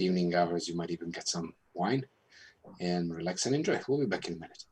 evening hours, you might even get some wine and relax and enjoy. We'll be back in a minute.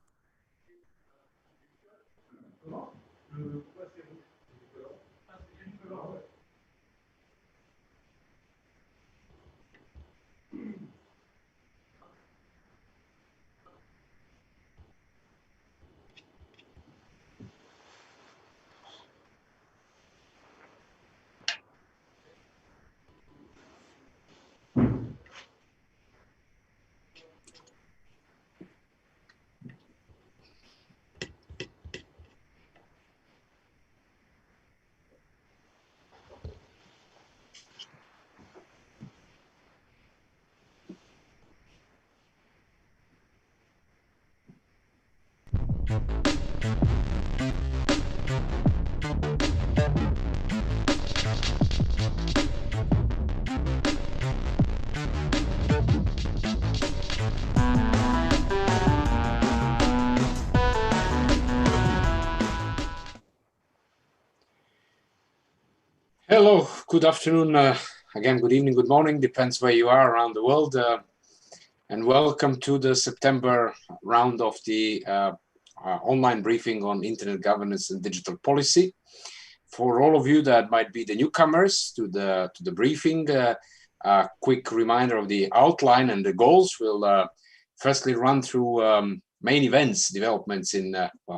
Hello, good afternoon, again, good evening, good morning, depends where you are around the world, and welcome to the September round of the online briefing on internet governance and digital policy. For all of you that might be the newcomers to the briefing, a quick reminder of the outline and the goals. We'll firstly run through main events, developments in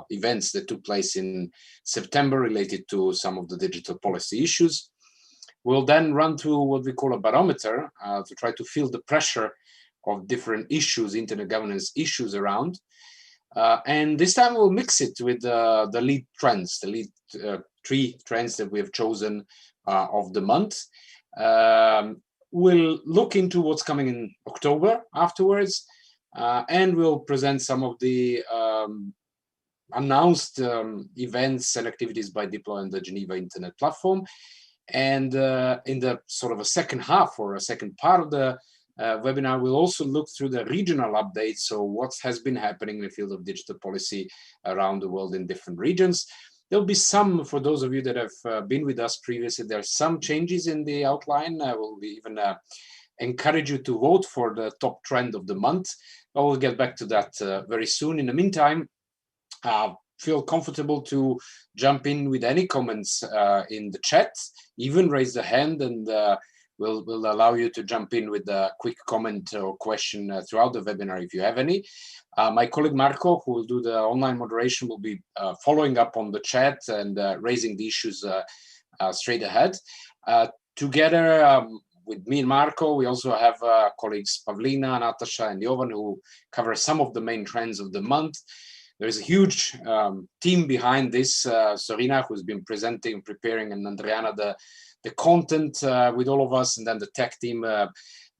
events that took place in September related to some of the digital policy issues. We'll then run through what we call a barometer to try to feel the pressure of different issues, internet governance issues around. And this time we'll mix it with the lead trends, the lead 3 trends that we have chosen of the month. We'll look into what's coming in October afterwards. And we'll present some of the announced events and activities by Diplo and the Geneva Internet Platform. And in the sort of a second half or a second part of the webinar, we'll also look through the regional updates. So what has been happening in the field of digital policy around the world in different regions. There'll be some, for those of you that have been with us previously, there are some changes in the outline. We'll even encourage you to vote for the top trend of the month. I will get back to that very soon. In the meantime, feel comfortable to jump in with any comments in the chat, even raise the hand, and we'll allow you to jump in with a quick comment or question throughout the webinar if you have any. My colleague Marco, who will do the online moderation, will be following up on the chat and raising the issues straight ahead. Together, with me and Marco, we also have colleagues Pavlina, Natasha, and Jovan who cover some of the main trends of the month. There's a huge team behind this. Sorina, who's been presenting, preparing, and Andriana, the content with all of us, and then the tech team,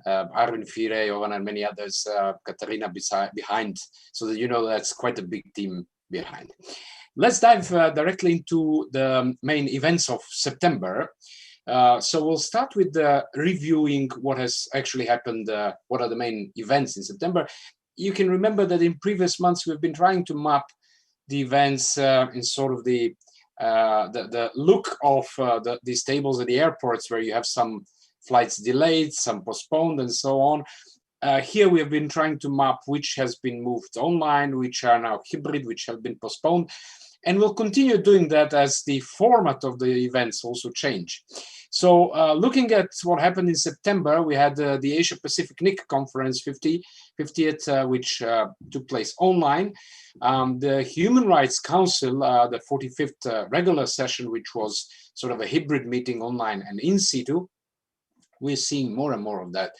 Arvin Fire, Jovan, and many others, Katarina behind, so that you know that's quite a big team behind. Let's dive directly into the main events of September. So we'll start with reviewing what has actually happened, what are the main events in September. You can remember that in previous months we've been trying to map the events in sort of the look of these tables at the airports where you have some flights delayed, some postponed, and so on. Here we have been trying to map which has been moved online, which are now hybrid, which have been postponed. And we'll continue doing that as the format of the events also change. So looking at what happened in September, we had the Asia Pacific NIC conference 50th, which took place online. The Human Rights Council, the 45th regular session, which was sort of a hybrid meeting online and in situ. We're seeing more and more of that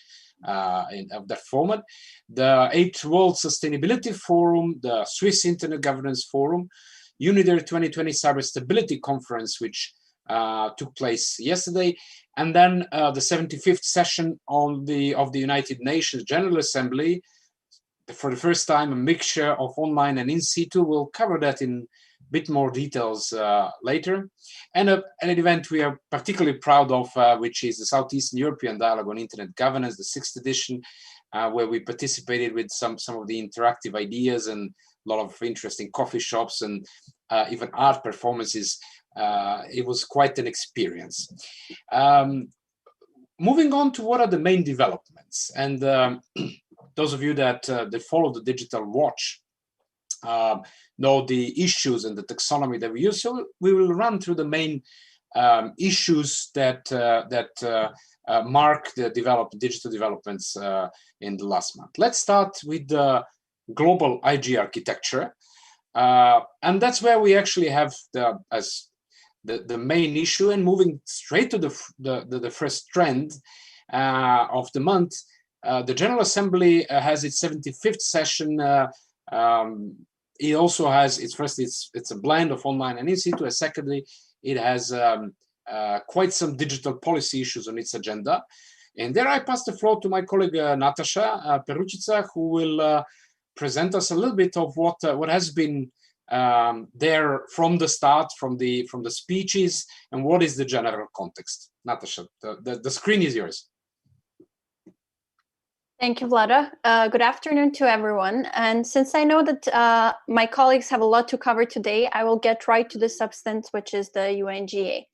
of that format. The 8th World Sustainability Forum, the Swiss Internet Governance Forum, UNIDER 2020 Cyber Stability Conference, which took place yesterday, and then the 75th session of the United Nations General Assembly. For the first time, a mixture of online and in situ. We'll cover that in a bit more details later. And an event we are particularly proud of, which is the Southeastern European Dialogue on Internet Governance, the 6th edition, where we participated with some of the interactive ideas and a lot of interesting coffee shops and even art performances. It was quite an experience. moving on to what are the main developments, and those of you that follow the Digital Watch know the issues and the taxonomy that we use. So we will run through the main issues that mark the digital developments in the last month. Let's start with the global IG architecture, and that's where we actually have the main issue. And moving straight to the first trend of the month, the General Assembly has its 75th session. It also has it's a blend of online and in situ. And secondly, it has quite some digital policy issues on its agenda. And there I pass the floor to my colleague Natasha Peručica, who will present us a little bit of what has been there from the start, from the speeches, and what is the general context. Natasha, the screen is yours. Thank you, Vlada. Good afternoon to everyone. And since I know that my colleagues have a lot to cover today, I will get right to the substance, which is the UNGA.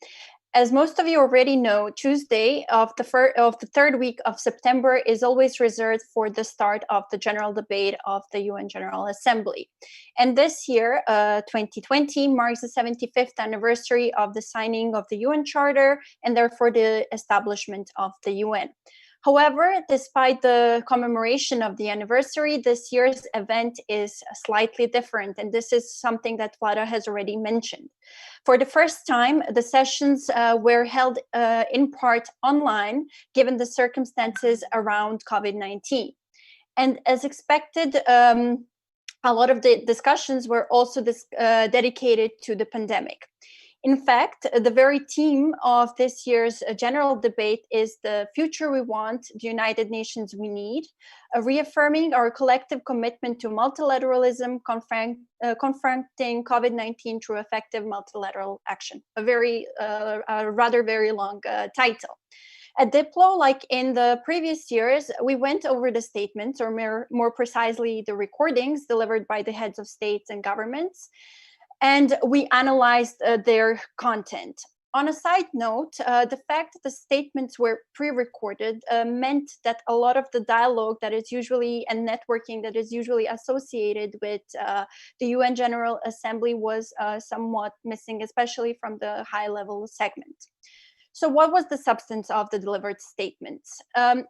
As most of you already know, Tuesday of the third week of September is always reserved for the start of the general debate of the UN General Assembly. And this year, 2020, marks the 75th anniversary of the signing of the UN Charter and therefore the establishment of the UN. However, despite the commemoration of the anniversary, this year's event is slightly different, and this is something that Vlada has already mentioned. For the first time, the sessions were held in part online, given the circumstances around COVID-19. And as expected, a lot of the discussions were also dedicated to the pandemic. In fact, the very theme of this year's general debate is the future we want, the United Nations we need, reaffirming our collective commitment to multilateralism, confronting COVID-19 through effective multilateral action. A rather very long title. At Diplo, like in the previous years, we went over the statements, or more precisely, the recordings delivered by the heads of states and governments, and we analyzed their content. On a side note, the fact that the statements were pre-recorded meant that a lot of the dialogue that is usually and networking that is usually associated with the UN General Assembly was somewhat missing, especially from the high-level segment. So what was the substance of the delivered statements?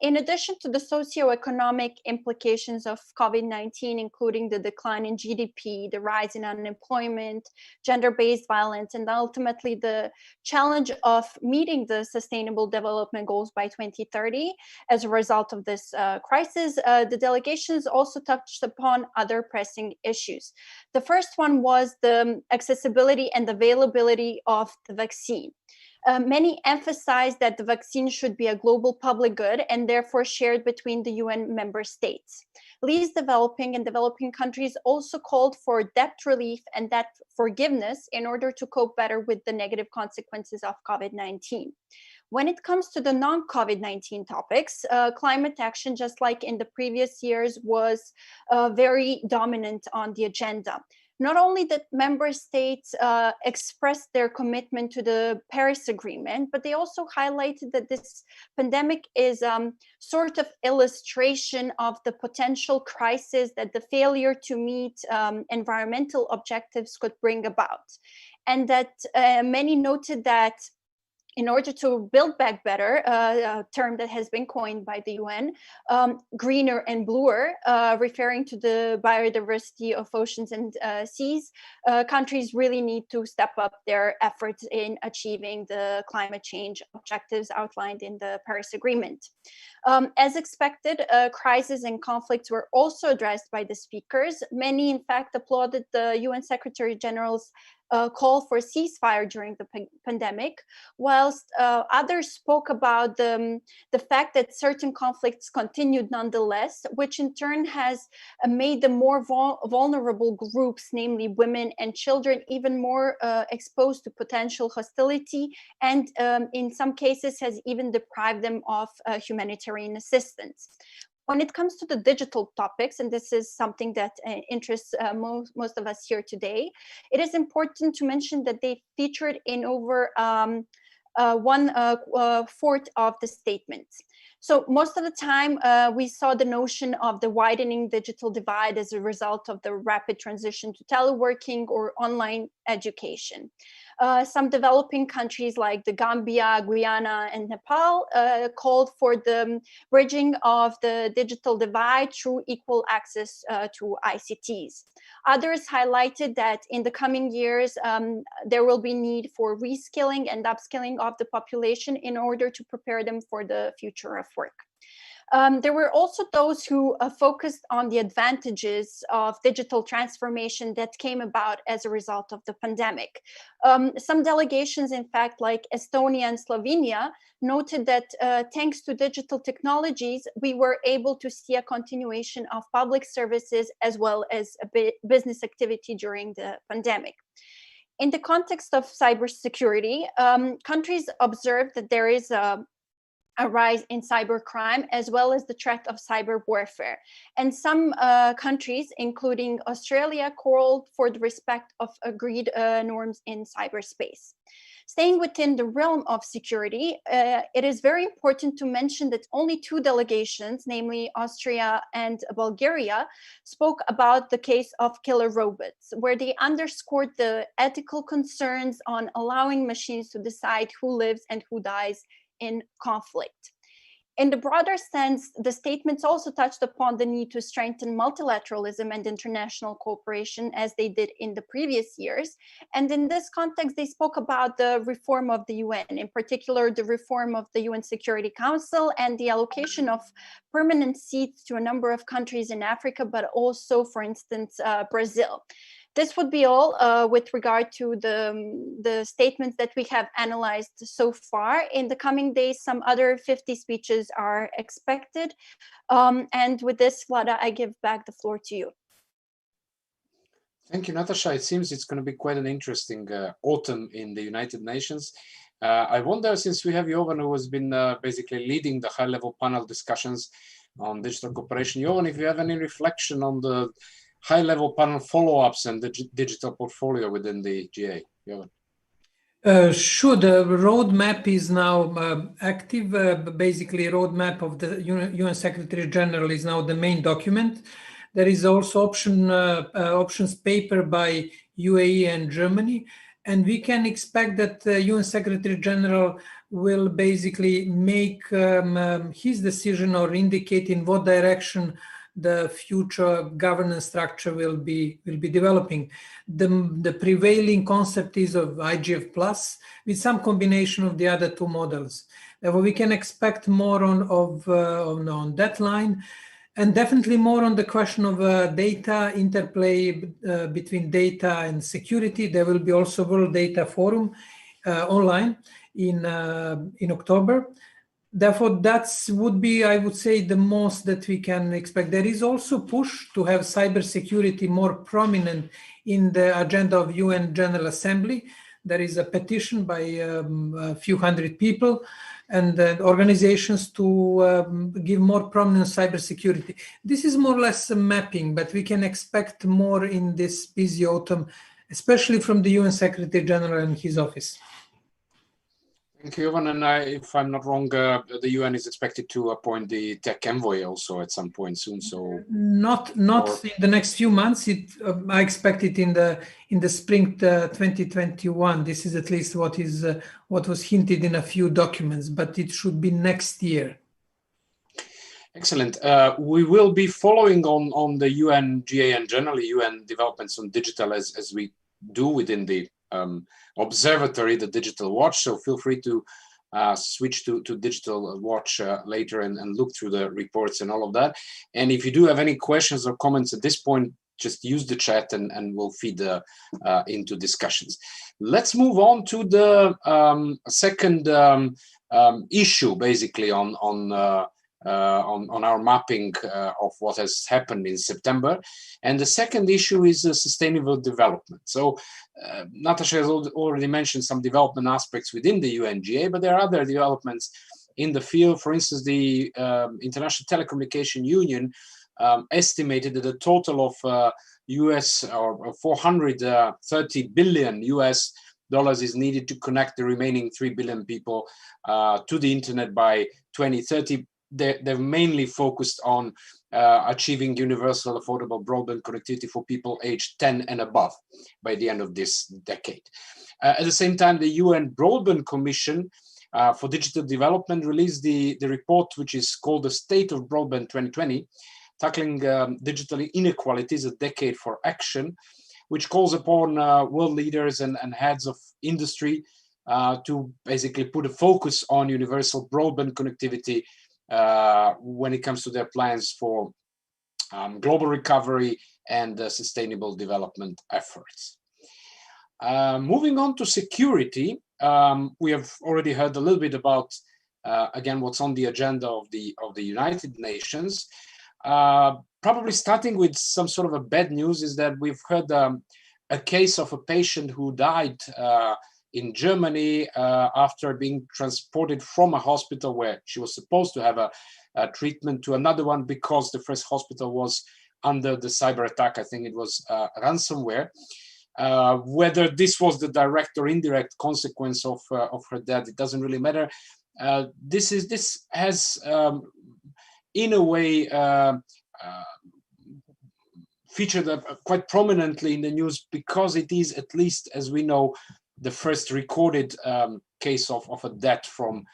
In addition to the socioeconomic implications of COVID-19, including the decline in GDP, the rise in unemployment, gender-based violence, and ultimately the challenge of meeting the Sustainable Development Goals by 2030 as a result of this crisis, the delegations also touched upon other pressing issues. The first one was the accessibility and availability of the vaccine. Many emphasized that the vaccine should be a global public good and therefore shared between the UN member states. Least developing and developing countries also called for debt relief and debt forgiveness in order to cope better with the negative consequences of COVID-19. When it comes to the non-COVID-19 topics, climate action, just like in the previous years, was very dominant on the agenda. Not only did member states express their commitment to the Paris Agreement, but they also highlighted that this pandemic is sort of illustration of the potential crisis that the failure to meet environmental objectives could bring about. And that many noted that in order to build back better, a term that has been coined by the UN, greener and bluer, referring to the biodiversity of oceans and seas, countries really need to step up their efforts in achieving the climate change objectives outlined in the Paris Agreement. As expected, crises and conflicts were also addressed by the speakers. Many, in fact, applauded the UN Secretary General's call for ceasefire during the pandemic, whilst others spoke about the fact that certain conflicts continued nonetheless, which in turn has made the more vulnerable groups, namely women and children, even more exposed to potential hostility, and in some cases has even deprived them of humanitarian assistance. When it comes to the digital topics, and this is something that interests most of us here today, it is important to mention that they featured in over 1/4 of the statements. So most of the time, we saw the notion of the widening digital divide as a result of the rapid transition to teleworking or online education. Some developing countries like the Gambia, Guyana, and Nepal called for the bridging of the digital divide through equal access to ICTs. Others highlighted that in the coming years, there will be need for reskilling and upskilling of the population in order to prepare them for the future of work. There were also those who focused on the advantages of digital transformation that came about as a result of the pandemic. Some delegations, in fact, like Estonia and Slovenia, noted that thanks to digital technologies, we were able to see a continuation of public services as well as a business activity during the pandemic. In the context of cybersecurity, countries observed that there is a rise in cybercrime as well as the threat of cyber warfare. And some countries, including Australia, called for the respect of agreed norms in cyberspace. Staying within the realm of security, it is very important to mention that only 2 delegations, namely Austria and Bulgaria, spoke about the case of killer robots, where they underscored the ethical concerns on allowing machines to decide who lives and who dies in conflict. In the broader sense, the statements also touched upon the need to strengthen multilateralism and international cooperation as they did in the previous years. And in this context, they spoke about the reform of the UN, in particular, the reform of the UN Security Council and the allocation of permanent seats to a number of countries in Africa, but also, for instance, Brazil. This would be all with regard to the statements that we have analyzed so far. In the coming days, some other 50 speeches are expected. And with this, Vlada, I give back the floor to you. Thank you, Natasha. It seems it's going to be quite an interesting autumn in the United Nations. I wonder, since we have Jovan, who has been basically leading the high-level panel discussions on digital cooperation. Jovan, if you have any reflection on the high-level panel follow-ups and the digital portfolio within the GA. Sure, the roadmap is now active. Basically, roadmap of the UN Secretary General is now the main document. There is also options paper by UAE and Germany. And we can expect that the UN Secretary General will basically make his decision or indicate in what direction the future governance structure will be developing. The prevailing concept is of IGF plus with some combination of the other 2 models. Therefore, we can expect more on that line, and definitely more on the question of data interplay between data and security. There will be also World Data Forum online in October. Therefore, that would be, I would say, the most that we can expect. There is also push to have cybersecurity more prominent in the agenda of UN General Assembly. There is a petition by a few hundred people and organizations to give more prominence cybersecurity. This is more or less a mapping, but we can expect more in this busy autumn, especially from the UN Secretary General and his office. Thank you, Ivan. And if I'm not wrong, the UN is expected to appoint the tech envoy also at some point soon. So not in the next few months. I expect it in the spring 2021. This is at least what was hinted in a few documents, but it should be next year. Excellent. We will be following on the UN GA and generally UN developments on digital as we do within the observatory, the Digital Watch. So feel free to switch to Digital Watch later and look through the reports and all of that. And if you do have any questions or comments at this point, just use the chat and we'll feed into discussions. Let's move on to the second issue, basically on our mapping of what has happened in September. And the second issue is sustainable development. So Natasha has already mentioned some development aspects within the UNGA, but there are other developments in the field. For instance, the International Telecommunication Union estimated that a total of US or 430 billion US is needed to connect the remaining 3 billion people to the internet by 2030. They're mainly focused on achieving universal affordable broadband connectivity for people aged 10 and above by the end of this decade. At the same time, the UN Broadband Commission for Digital Development released the report, which is called The State of Broadband 2020, tackling digital inequalities, a decade for action, which calls upon world leaders and heads of industry to basically put a focus on universal broadband connectivity when it comes to their plans for global recovery and sustainable development efforts. Moving on to security, we have already heard a little bit about, again, what's on the agenda of the United Nations. Probably starting with some sort of a bad news is that we've heard a case of a patient who died in Germany after being transported from a hospital where she was supposed to have a treatment to another one because the first hospital was under the cyber attack. I think it was ransomware. Whether this was the direct or indirect consequence of her death, it doesn't really matter. This has in a way featured quite prominently in the news because it is, at least as we know, the first recorded case of a death from,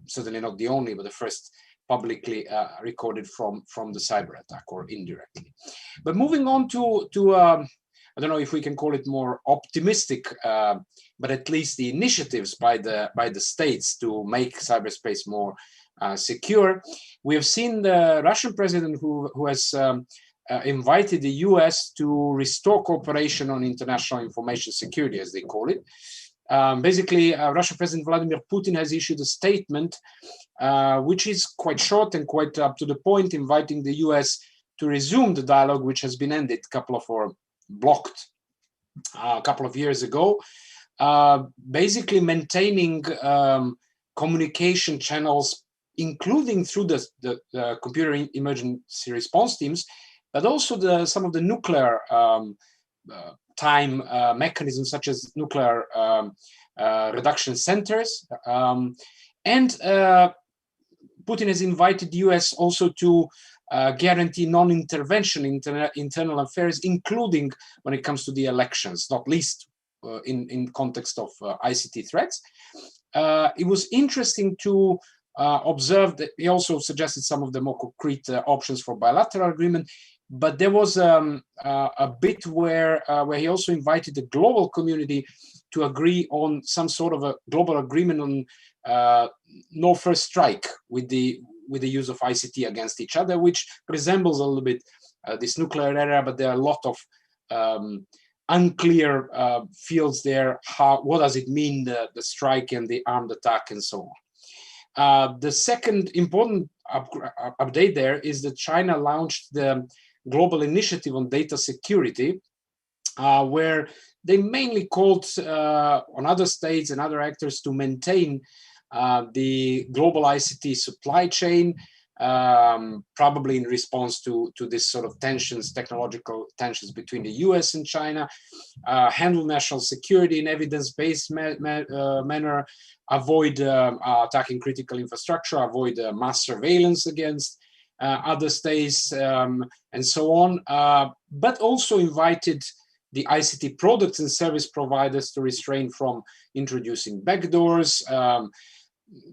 certainly not the only, but the first publicly recorded from the cyber attack or indirectly. But moving on to I don't know if we can call it more optimistic, but at least the initiatives by the states to make cyberspace more secure. We have seen the Russian president who has invited the US to restore cooperation on international information security, as they call it. Basically, Russian President Vladimir Putin has issued a statement, which is quite short and quite up to the point, inviting the US to resume the dialogue, which has been ended blocked a couple of years ago, basically maintaining communication channels, including through the computer emergency response teams, but also some of the nuclear time mechanisms, such as nuclear reduction centers. And Putin has invited the US also to guarantee non-intervention in internal affairs, including when it comes to the elections, not least in context of ICT threats. It was interesting to observe that he also suggested some of the more concrete options for bilateral agreement, but there was a bit where he also invited the global community to agree on some sort of a global agreement on no first strike with the use of ICT against each other, which resembles a little bit this nuclear era, but there are a lot of unclear fields there. What does it mean, the strike and the armed attack and so on? The second important update there is that China launched the Global Initiative on Data Security, where they mainly called on other states and other actors to maintain the global ICT supply chain, probably in response to this sort of technological tensions between the US and China, handle national security in evidence-based manner, avoid attacking critical infrastructure, avoid mass surveillance against other states, and so on, but also invited the ICT products and service providers to refrain from introducing backdoors,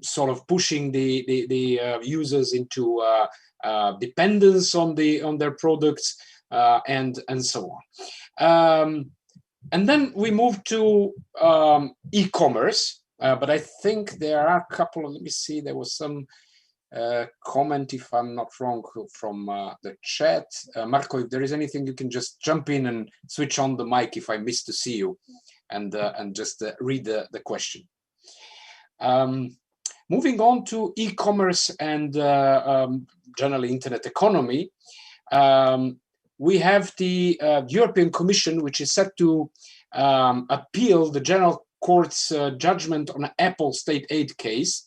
sort of pushing the users into dependence on their products, and so on. And then we move to e-commerce, but I think there are a couple of, let me see, there was some comment, if I'm not wrong, from the chat. Marco, if there is anything, you can just jump in and switch on the mic if I miss to see you, and just read the question. Moving on to e-commerce and generally internet economy, we have the European Commission, which is set to appeal the General Court's judgment on an Apple state aid case.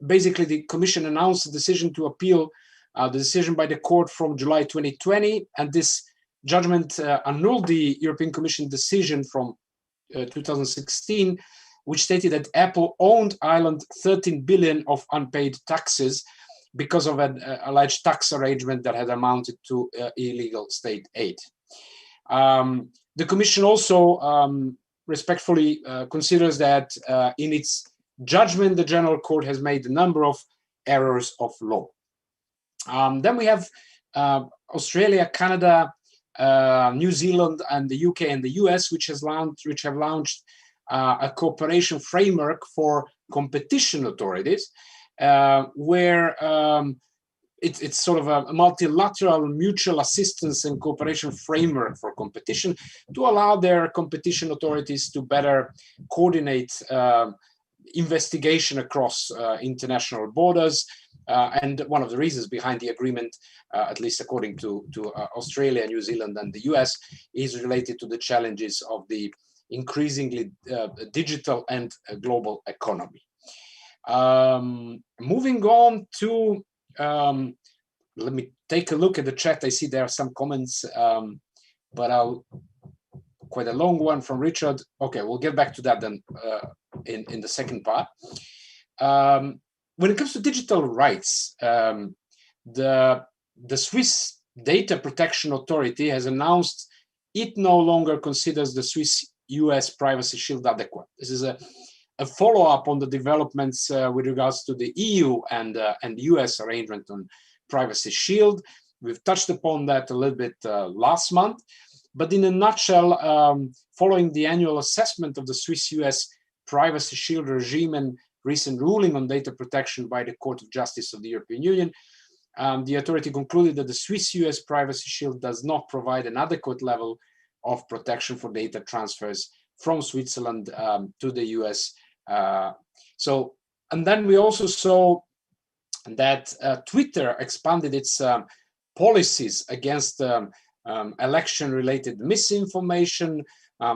Basically, the Commission announced the decision to appeal the decision by the court from July 2020, and this judgment annulled the European Commission decision from 2016, which stated that Apple owed Ireland 13 billion of unpaid taxes because of an alleged tax arrangement that had amounted to illegal state aid. The Commission also respectfully considers that in its judgment, the General Court has made a number of errors of law. Then we have Australia, Canada, New Zealand, and the UK and the US, which have launched a cooperation framework for competition authorities, where it's sort of a multilateral mutual assistance and cooperation framework for competition to allow their competition authorities to better coordinate investigation across international borders. And one of the reasons behind the agreement, at least according to Australia, New Zealand, and the US, is related to the challenges of the increasingly digital and global economy. Moving on to, let me take a look at the chat. I see there are some comments, but quite a long one from Richard. Okay, we'll get back to that then in the second part. When it comes to digital rights, the Swiss Data Protection Authority has announced it no longer considers the Swiss-US Privacy Shield adequate. This is a follow-up on the developments with regards to the EU and US arrangement on Privacy Shield. We've touched upon that a little bit last month, but in a nutshell, following the annual assessment of the Swiss-US Privacy Shield regime and recent ruling on data protection by the Court of Justice of the European Union, the authority concluded that the Swiss-US Privacy Shield does not provide an adequate level of protection for data transfers from Switzerland to the US. And then we also saw that Twitter expanded its policies against election-related misinformation.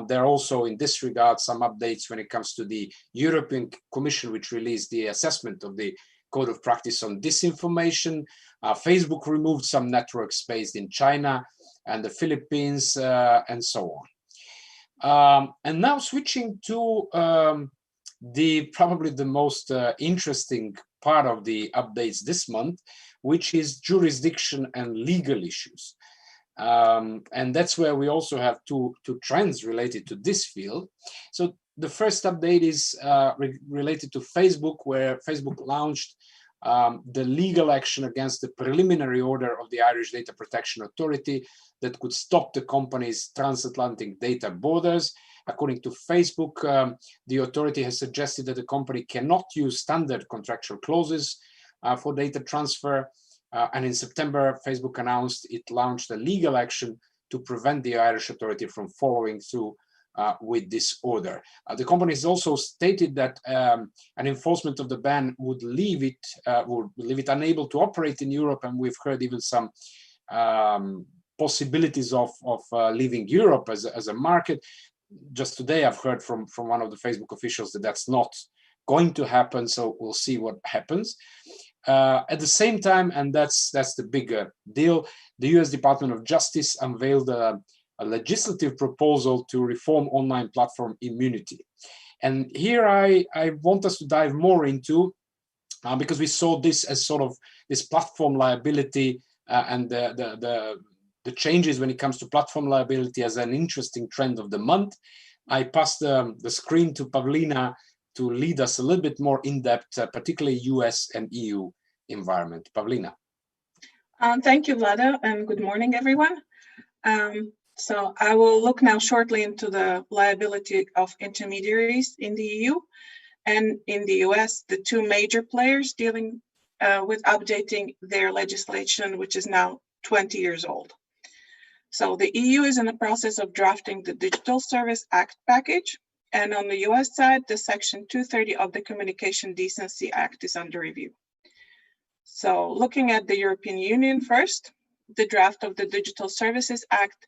There are also, in this regard, some updates when it comes to the European Commission, which released the assessment of the Code of Practice on Disinformation. Facebook removed some networks based in China and the Philippines, and so on. And now switching to probably the most interesting part of the updates this month, which is jurisdiction and legal issues. And that's where we also have two trends related to this field. So the first update is related to Facebook, where Facebook launched the legal action against the preliminary order of the Irish Data Protection Authority that could stop the company's transatlantic data borders. According to Facebook, the authority has suggested that the company cannot use standard contractual clauses for data transfer. And in September, Facebook announced it launched a legal action to prevent the Irish authority from following through with this order. The company has also stated that an enforcement of the ban would leave it unable to operate in Europe, and we've heard even some possibilities of leaving Europe as a market. Just today, I've heard from one of the Facebook officials that that's not going to happen, so we'll see what happens. At the same time, and that's the bigger deal, the US Department of Justice unveiled a legislative proposal to reform online platform immunity. And here I want us to dive more into, because we saw this as sort of this platform liability and the changes when it comes to platform liability as an interesting trend of the month. I pass the screen to Pavlina to lead us a little bit more in depth, particularly US and EU environment. Pavlina. Thank you, Vlada, and good morning, everyone. So I will look now shortly into the liability of intermediaries in the EU and in the US, the two major players dealing with updating their legislation, which is now 20 years old. So the EU is in the process of drafting the Digital Service Act package. And on the US side, the Section 230 of the Communication Decency Act is under review. So looking at the European Union first, the draft of the Digital Services Act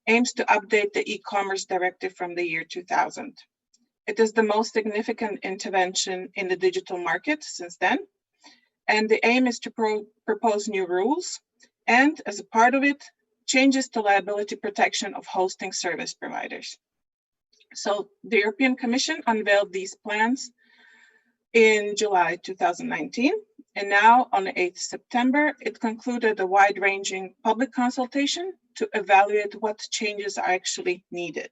aims to update the e-commerce directive from the year 2000. It is the most significant intervention in the digital market since then. And the aim is to propose new rules and, as a part of it, changes to liability protection of hosting service providers. So the European Commission unveiled these plans in July 2019, and now on the 8th September, it concluded a wide-ranging public consultation to evaluate what changes are actually needed.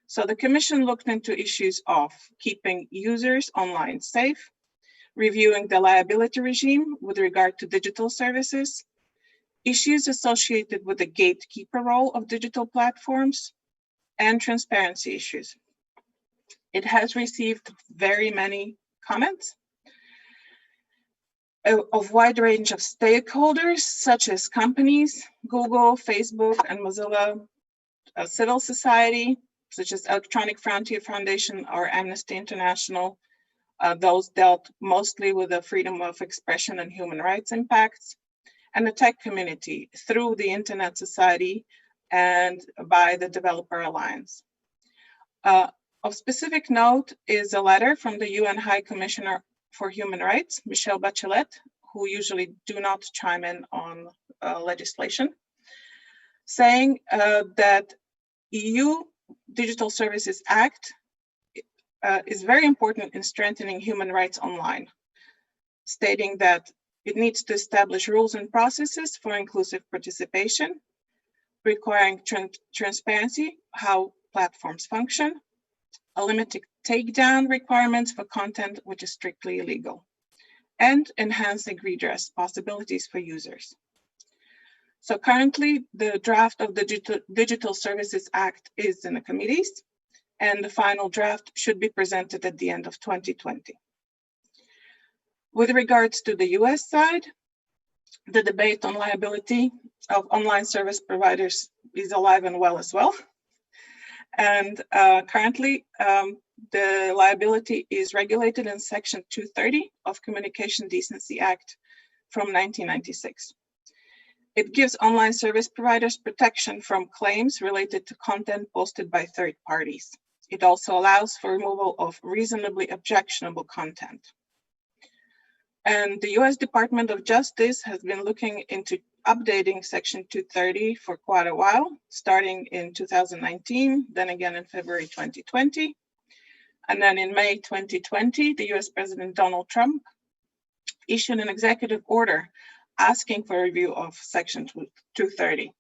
So the Commission looked into issues of keeping users online safe, reviewing the liability regime with regard to digital services, issues associated with the gatekeeper role of digital platforms, and transparency issues. It has received very many comments of wide range of stakeholders, such as companies, Google, Facebook, and Mozilla, civil society, such as Electronic Frontier Foundation or Amnesty International. Those dealt mostly with the freedom of expression and human rights impacts, and the tech community through the Internet Society and by the Developer Alliance. Of specific note is a letter from the UN High Commissioner for Human Rights, Michelle Bachelet, who usually do not chime in on legislation, saying that EU Digital Services Act is very important in strengthening human rights online, stating that it needs to establish rules and processes for inclusive participation, requiring transparency, how platforms function, a limited takedown requirements for content which is strictly illegal, and enhancing redress possibilities for users. So currently, the draft of the Digital Services Act is in the committees, and the final draft should be presented at the end of 2020. With regards to the US side, the debate on liability of online service providers is alive and well as well. And currently, the liability is regulated in Section 230 of Communication Decency Act from 1996. It gives online service providers protection from claims related to content posted by third parties. It also allows for removal of reasonably objectionable content. And the US Department of Justice has been looking into updating Section 230 for quite a while, starting in 2019, then again in February 2020. And then in May 2020, the US President Donald Trump issued an executive order asking for a review of Section 230,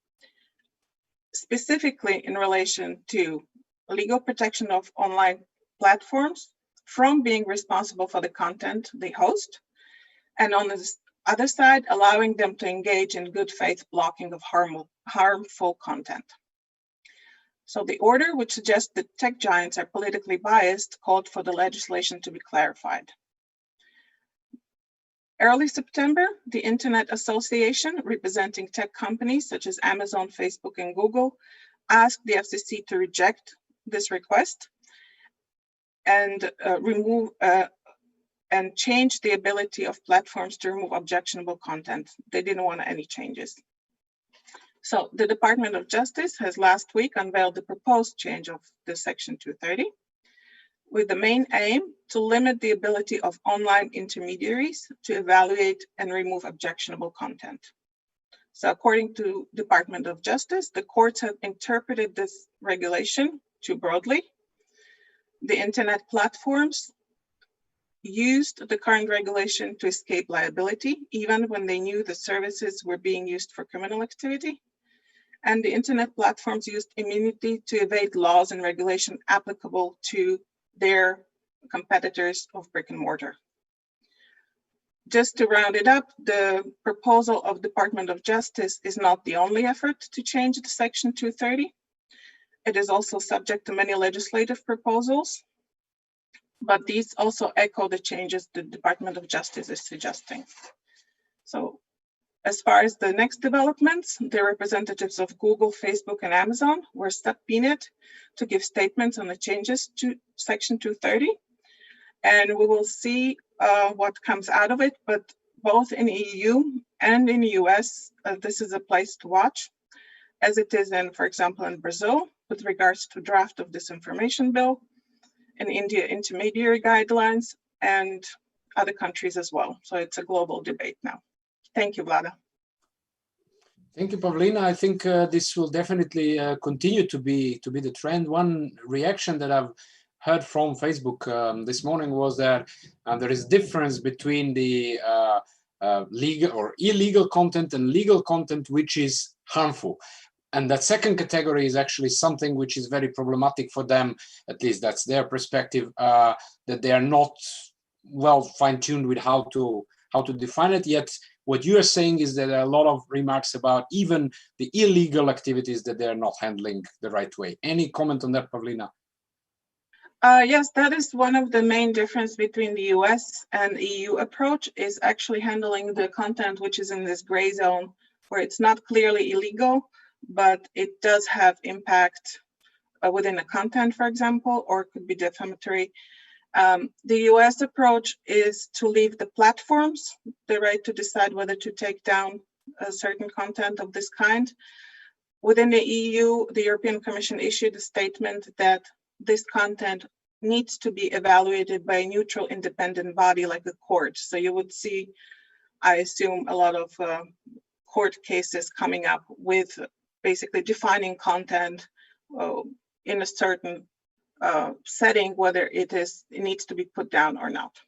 specifically in relation to legal protection of online platforms from being responsible for the content they host, and on the other side, allowing them to engage in good faith blocking of harmful content. So the order, which suggests that tech giants are politically biased, called for the legislation to be clarified. Early September, the Internet Association, representing tech companies such as Amazon, Facebook, and Google, asked the FCC to reject this request and change the ability of platforms to remove objectionable content. They didn't want any changes. So the Department of Justice has last week unveiled the proposed change of the Section 230 with the main aim to limit the ability of online intermediaries to evaluate and remove objectionable content. So according to Department of Justice, the courts have interpreted this regulation too broadly. The internet platforms used the current regulation to escape liability, even when they knew the services were being used for criminal activity. And the internet platforms used immunity to evade laws and regulation applicable to their competitors of brick and mortar. Just to round it up, the proposal of Department of Justice is not the only effort to change the Section 230. It is also subject to many legislative proposals, but these also echo the changes the Department of Justice is suggesting. So as far as the next developments, the representatives of Google, Facebook, and Amazon were subpoenaed to give statements on the changes to Section 230. And we will see what comes out of it, but both in EU and in the US, this is a place to watch, as it is in, for example, in Brazil, with regards to draft of disinformation bill, in India, intermediary guidelines, and other countries as well. So it's a global debate now. Thank you, Vlada. Thank you, Pavlina. I think this will definitely continue to be the trend. One reaction that I've heard from Facebook this morning was that there is difference between the legal or illegal content and legal content which is harmful. And that second category is actually something which is very problematic for them, at least that's their perspective, that they are not well fine-tuned with how to define it. Yet what you are saying is that there are a lot of remarks about even the illegal activities that they are not handling the right way. Any comment on that, Pavlina? Yes, that is one of the main difference between the US and EU approach, is actually handling the content which is in this gray zone where it's not clearly illegal, but it does have impact within the content, for example, or it could be defamatory. The US approach is to leave the platforms the right to decide whether to take down a certain content of this kind. Within the EU, the European Commission issued a statement that this content needs to be evaluated by a neutral independent body like a court. So you would see, I assume, a lot of court cases coming up with basically defining content in a certain setting, whether it needs to be put down or not.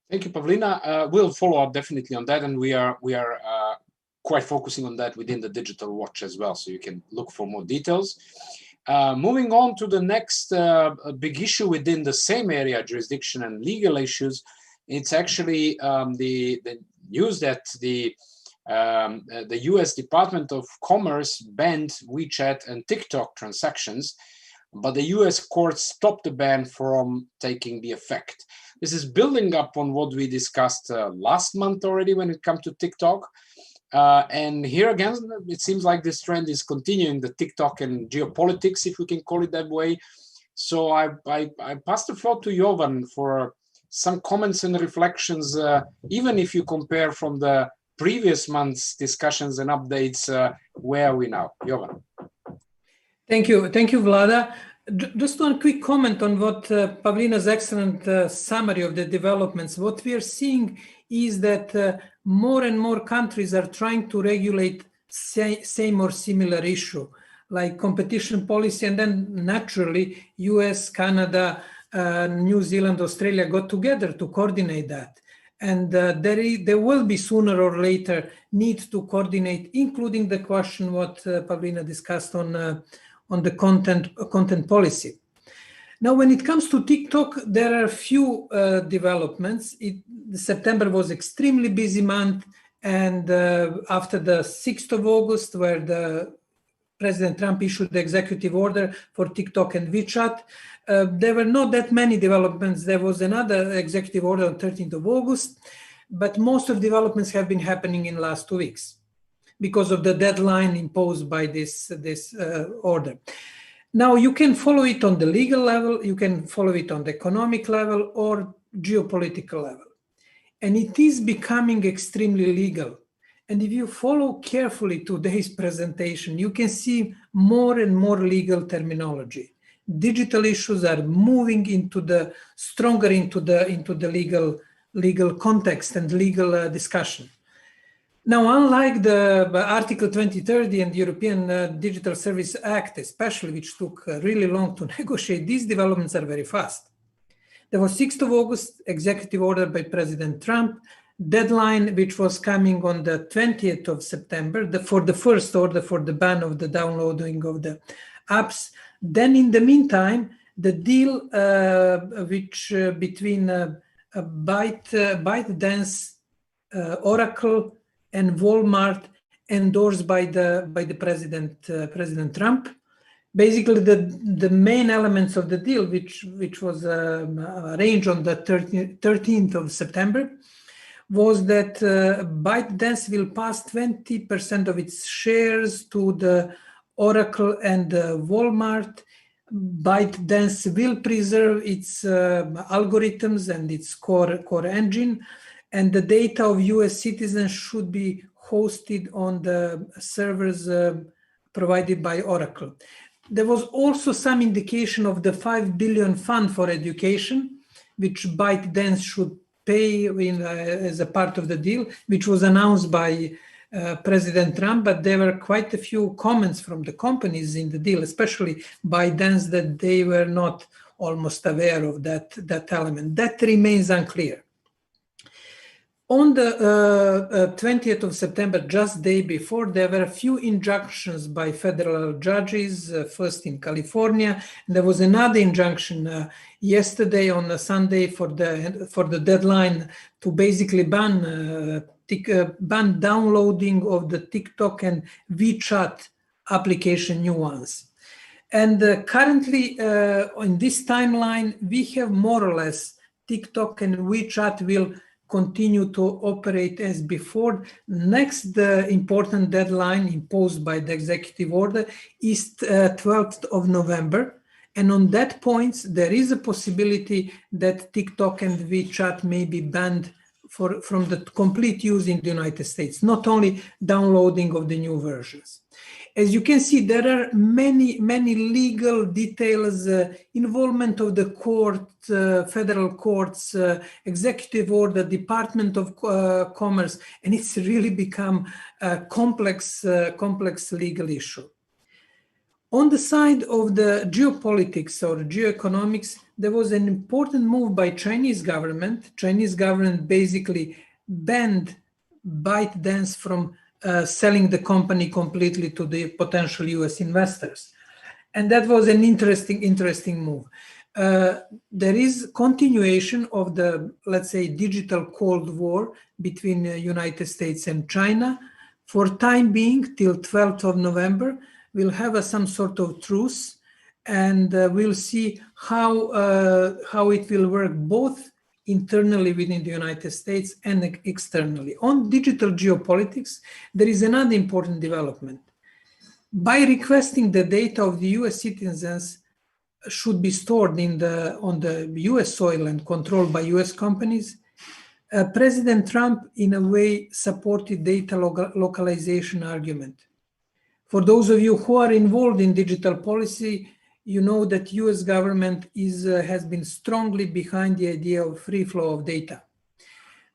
Thank you, Pavlina. We'll follow up definitely on that, and we are quite focusing on that within the Digital Watch as well, so you can look for more details. Moving on to the next big issue within the same area, jurisdiction and legal issues, it's actually the news that the US Department of Commerce banned WeChat and TikTok transactions, but the US courts stopped the ban from taking the effect. This is building up on what we discussed last month already when it comes to TikTok. And here again, it seems like this trend is continuing, the TikTok and geopolitics, if we can call it that way. So I pass the floor to Jovan for some comments and reflections, even if you compare from the previous month's discussions and updates. Where are we now? Jovan. Thank you, Vlada. Just one quick comment on what Pavlina's excellent summary of the developments. What we are seeing is that more and more countries are trying to regulate same or similar issue, like competition policy, and then naturally US, Canada, New Zealand, Australia got together to coordinate that. And there will be sooner or later need to coordinate, including the question what Pavlina discussed on the content policy. Now, when it comes to TikTok, there are a few developments. September was extremely busy month, and after the 6th of August, where the President Trump issued the executive order for TikTok and WeChat, there were not that many developments. There was another executive order on 13th of August, but most of the developments have been happening in the last 2 weeks because of the deadline imposed by this order. Now, you can follow it on the legal level, you can follow it on the economic level or geopolitical level. And it is becoming extremely legal. And if you follow carefully today's presentation, you can see more and more legal terminology. Digital issues are moving stronger into the legal context and legal discussion. Now, unlike the Article 2030 and the European Digital Service Act, especially, which took really long to negotiate, these developments are very fast. There was 6th of August, executive order by President Trump, deadline which was coming on the 20th of September for the first order for the ban of the downloading of the apps. Then in the meantime, the deal between ByteDance, Oracle, and Walmart endorsed by the President Trump. Basically, the main elements of the deal, which was arranged on the 13th of September, was that ByteDance will pass 20% of its shares to the Oracle and Walmart. ByteDance will preserve its algorithms and its core engine, and the data of US citizens should be hosted on the servers provided by Oracle. There was also some indication of the $5 billion fund for education, which ByteDance should pay as a part of the deal, which was announced by President Trump, but there were quite a few comments from the companies in the deal, especially ByteDance, that they were not almost aware of that element. That remains unclear. On the 20th of September, just day before, there were a few injunctions by federal judges, first in California. There was another injunction yesterday on a Sunday for the deadline to basically ban downloading of the TikTok and WeChat application new ones. And currently, in this timeline, we have more or less TikTok and WeChat will continue to operate as before. Next important deadline imposed by the executive order is 12th of November. And on that point, there is a possibility that TikTok and WeChat may be banned from the complete use in the United States, not only downloading of the new versions. As you can see, there are many legal details, involvement of the court, federal courts, executive order, Department of Commerce, and it's really become a complex legal issue. On the side of the geopolitics or geoeconomics, there was an important move by Chinese government. Chinese government basically banned ByteDance from selling the company completely to the potential US investors. And that was an interesting move. There is continuation of the, let's say, digital Cold War between the United States and China. For time being, till 12th of November, we'll have some sort of truce, and we'll see how it will work both internally within the United States and externally. On digital geopolitics, there is another important development. By requesting the data of the US citizens should be stored on the US soil and controlled by US companies, President Trump, in a way, supported data localization argument. For those of you who are involved in digital policy, you know that US government has been strongly behind the idea of free flow of data.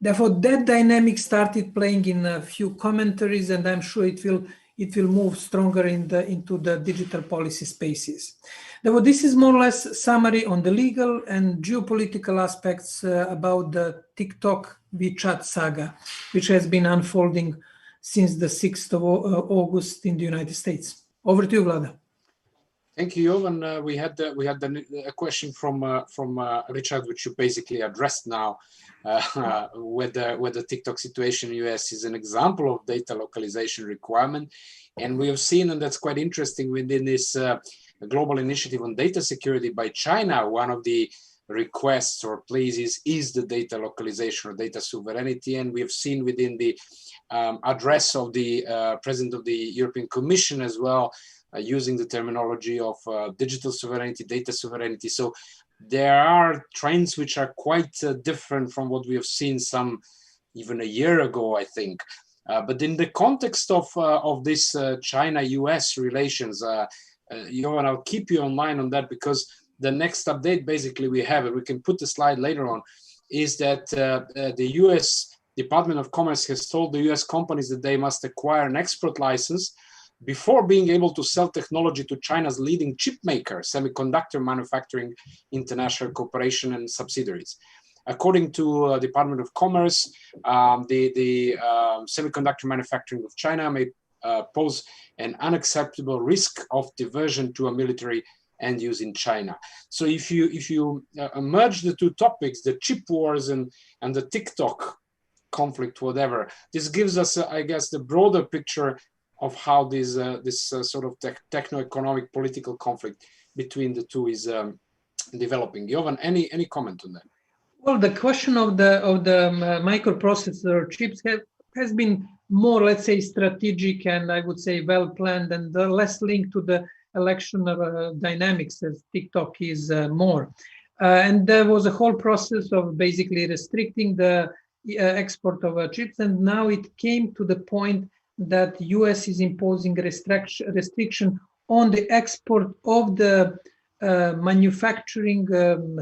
Therefore, that dynamic started playing in a few commentaries, and I'm sure it will move stronger into the digital policy spaces. Therefore, this is more or less summary on the legal and geopolitical aspects about the TikTok WeChat saga, which has been unfolding since the 6th of August in the United States. Over to you, Vlada. Thank you, Jovan. We had a question from Richard, which you basically addressed now, whether TikTok situation in the US is an example of data localization requirement. And we have seen, and that's quite interesting, within this global initiative on data security by China, one of the requests or pleas is the data localization or data sovereignty. And we have seen within the address of the President of the European Commission as well, using the terminology of digital sovereignty, data sovereignty. So there are trends which are quite different from what we have seen even a year ago, I think. But in the context of this China-US relations, Jovan, I'll keep you online on that, because the next update basically we have, and we can put the slide later on, is that the US Department of Commerce has told the US companies that they must acquire an export license before being able to sell technology to China's leading chip maker, Semiconductor Manufacturing International Corporation and subsidiaries. According to Department of Commerce, the semiconductor manufacturing of China may pose an unacceptable risk of diversion to a military end use in China. So if you merge the two topics, the chip wars and the TikTok conflict, whatever, this gives us, I guess, the broader picture of how this sort of techno-economic political conflict between the two is developing. Jovan, any comment on that? Well, the question of the microprocessor chips has been more, let's say, strategic and I would say well planned, and less linked to the election dynamics, as TikTok is more. And there was a whole process of basically restricting the export of chips, and now it came to the point that US is imposing restriction on the export of the manufacturing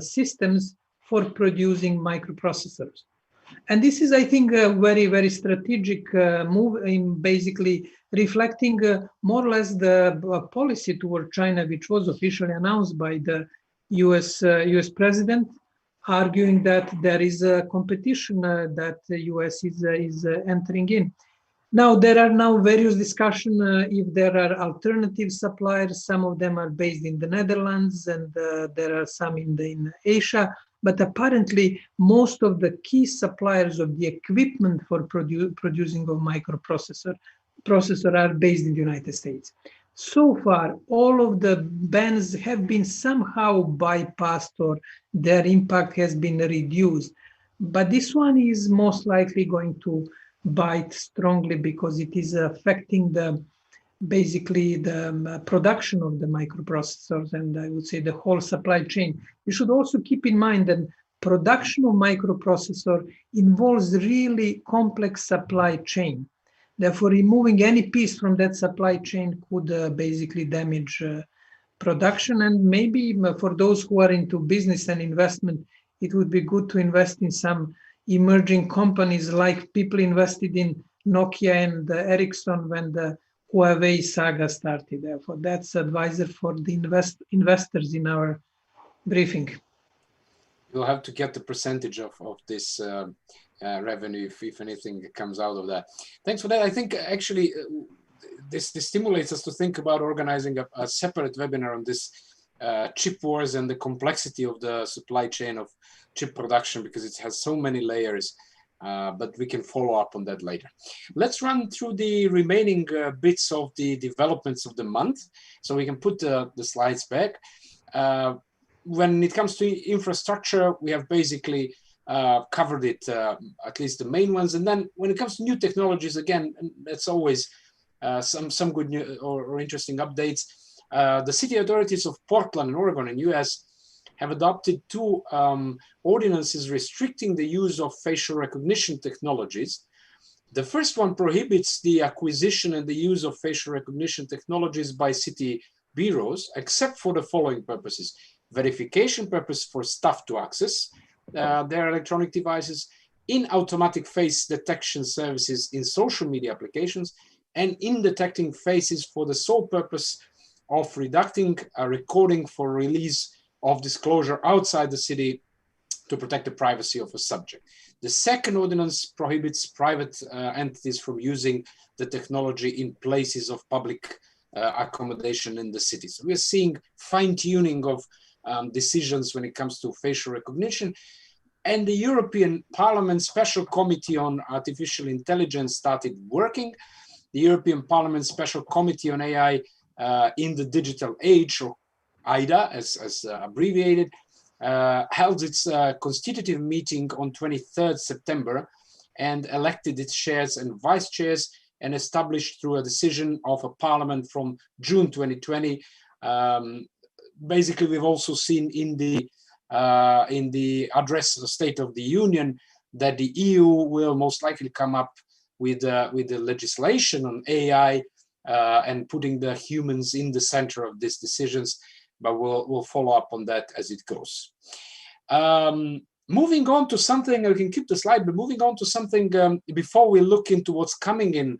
systems for producing microprocessors. And this is, I think, a very, very strategic move in basically reflecting more or less the policy toward China, which was officially announced by the US president, arguing that there is a competition that the US is entering in. Now, there are now various discussions if there are alternative suppliers. Some of them are based in the Netherlands, and there are some in Asia. But apparently, most of the key suppliers of the equipment for producing of microprocessor are based in the United States. So far, all of the bans have been somehow bypassed, or their impact has been reduced. But this one is most likely going to bite strongly because it is affecting basically the production of the microprocessors, and I would say the whole supply chain. You should also keep in mind that production of microprocessor involves really complex supply chain. Therefore, removing any piece from that supply chain could basically damage production. And maybe for those who are into business and investment, it would be good to invest in some emerging companies like people invested in Nokia and Ericsson when the Huawei saga started. Therefore, that's advisor for the investors in our briefing. You'll have to get the percentage of this revenue if anything comes out of that. Thanks for that. I think actually this stimulates us to think about organizing a separate webinar on this chip wars and the complexity of the supply chain of chip production, because it has so many layers, but we can follow up on that later. Let's run through the remaining bits of the developments of the month, so we can put the slides back. When it comes to infrastructure, we have basically covered it, at least the main ones. And then when it comes to new technologies, again, that's always some good news or interesting updates. The city authorities of Portland and Oregon in US have adopted 2 ordinances restricting the use of facial recognition technologies. The first one prohibits the acquisition and the use of facial recognition technologies by city bureaus, except for the following purposes: verification purpose for staff to access their electronic devices, in automatic face detection services in social media applications, and in detecting faces for the sole purpose of reducting a recording for release of disclosure outside the city to protect the privacy of a subject. The second ordinance prohibits private entities from using the technology in places of public accommodation in the city. So we're seeing fine-tuning of decisions when it comes to facial recognition. And the European Parliament Special Committee on Artificial Intelligence started working. The European Parliament Special Committee on AI in the Digital Age, or IDA as abbreviated, held its constitutive meeting on 23rd September and elected its chairs and vice chairs, and established through a decision of a parliament from June 2020. Basically, we've also seen in the address of the State of the Union that the EU will most likely come up with the legislation on AI and putting the humans in the center of these decisions. But we'll follow up on that as it goes. Moving on to something, I can keep the slide, but moving on to something before we look into what's coming in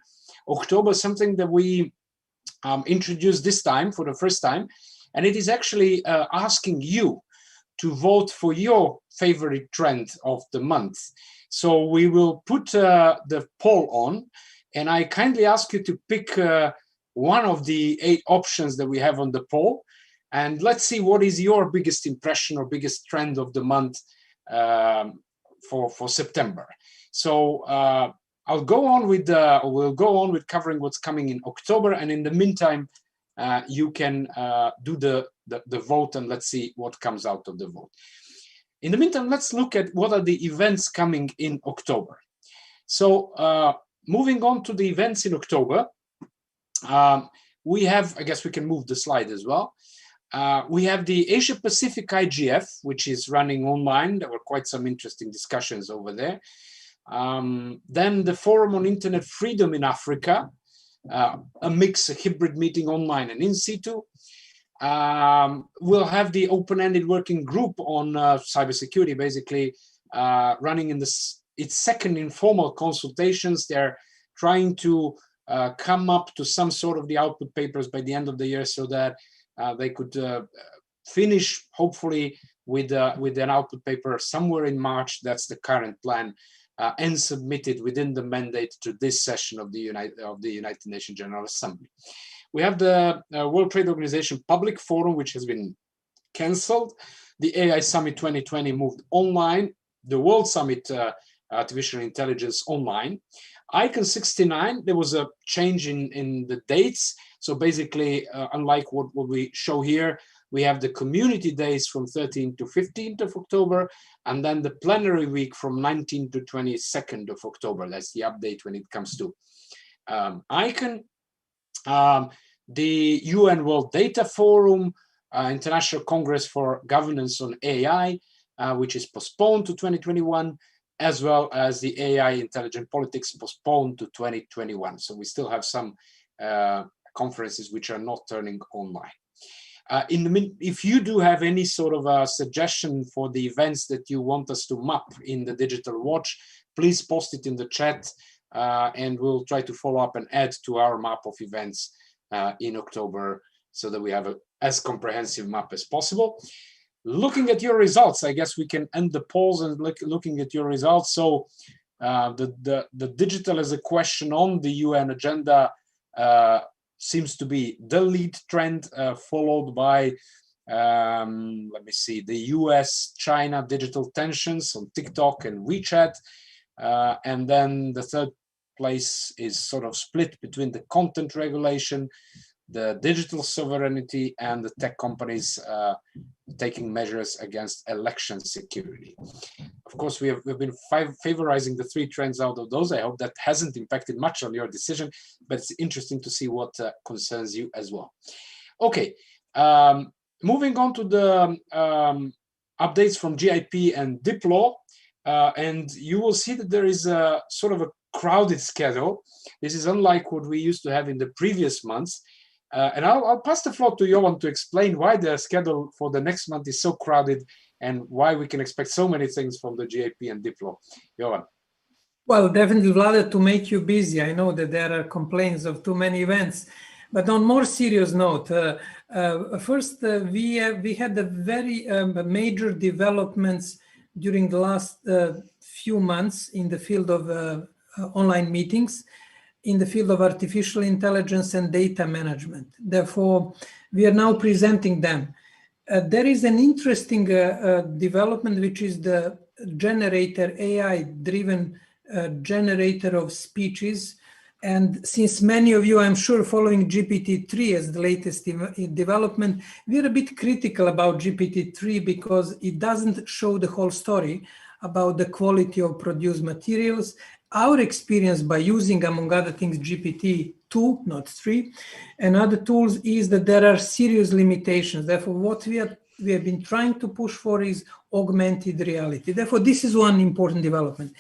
October, something that we introduced this time for the first time, and it is actually asking you to vote for your favorite trend of the month. So we will put the poll on, and I kindly ask you to pick one of the 8 options that we have on the poll. And let's see what is your biggest impression or biggest trend of the month for September. So we'll go on with covering what's coming in October, and in the meantime, you can do the vote, and let's see what comes out of the vote. In the meantime, let's look at what are the events coming in October. So moving on to the events in October, we have, I guess we can move the slide as well. We have the Asia Pacific IGF, which is running online. There were quite some interesting discussions over there. Then the Forum on Internet Freedom in Africa, a mix, a hybrid meeting online and in situ. We'll have the open-ended working group on cybersecurity, basically running in the its second informal consultations. They're trying to come up to some sort of the output papers by the end of the year, so that they could finish, hopefully, with an output paper somewhere in March. That's the current plan, and submitted within the mandate to this session of the United Nations General Assembly. We have the World Trade Organization Public Forum, which has been cancelled. The AI Summit 2020 moved online. The World Summit Artificial Intelligence online. Icon 69, there was a change in the dates. So basically, unlike what we show here, we have the community days from 13th to 15th of October, and then the plenary week from 19th to 22nd of October. That's the update when it comes to Icon. The UN World Data Forum, International Congress for Governance on AI, which is postponed to 2021, as well as the AI Intelligent Politics postponed to 2021. So we still have some conferences which are not turning online. If you do have any sort of a suggestion for the events that you want us to map in the Digital Watch, please post it in the chat, and we'll try to follow up and add to our map of events in October, so that we have as comprehensive map as possible. Looking at your results, I guess we can end the polls and looking at your results. So the digital as a question on the UN agenda seems to be the lead trend, followed by, let me see, the US-China digital tensions on TikTok and WeChat. And then the third place is sort of split between the content regulation, the digital sovereignty, and the tech companies taking measures against election security. Of course, we've been favorizing the three trends out of those. I hope that hasn't impacted much on your decision, but it's interesting to see what concerns you as well. Okay, moving on to the updates from GIP and Diplo, and you will see that there is a sort of a crowded schedule. This is unlike what we used to have in the previous months. And I'll pass the floor to Johan to explain why the schedule for the next month is so crowded and why we can expect so many things from the GIP and Diplo. Johan. Well, definitely, Vlada, to make you busy. I know that there are complaints of too many events. But on more serious note, first, we had the very major developments during the last few months in the field of online meetings, in the field of artificial intelligence and data management. Therefore, we are now presenting them. There is an interesting development, which is the generator, AI-driven generator of speeches. And since many of you, I'm sure, following GPT-3 as the latest development, we're a bit critical about GPT-3 because it doesn't show the whole story about the quality of produced materials. Our experience by using, among other things, GPT-2, not 3, and other tools is that there are serious limitations. Therefore, what we have been trying to push for is augmented reality. Therefore, this is one important development.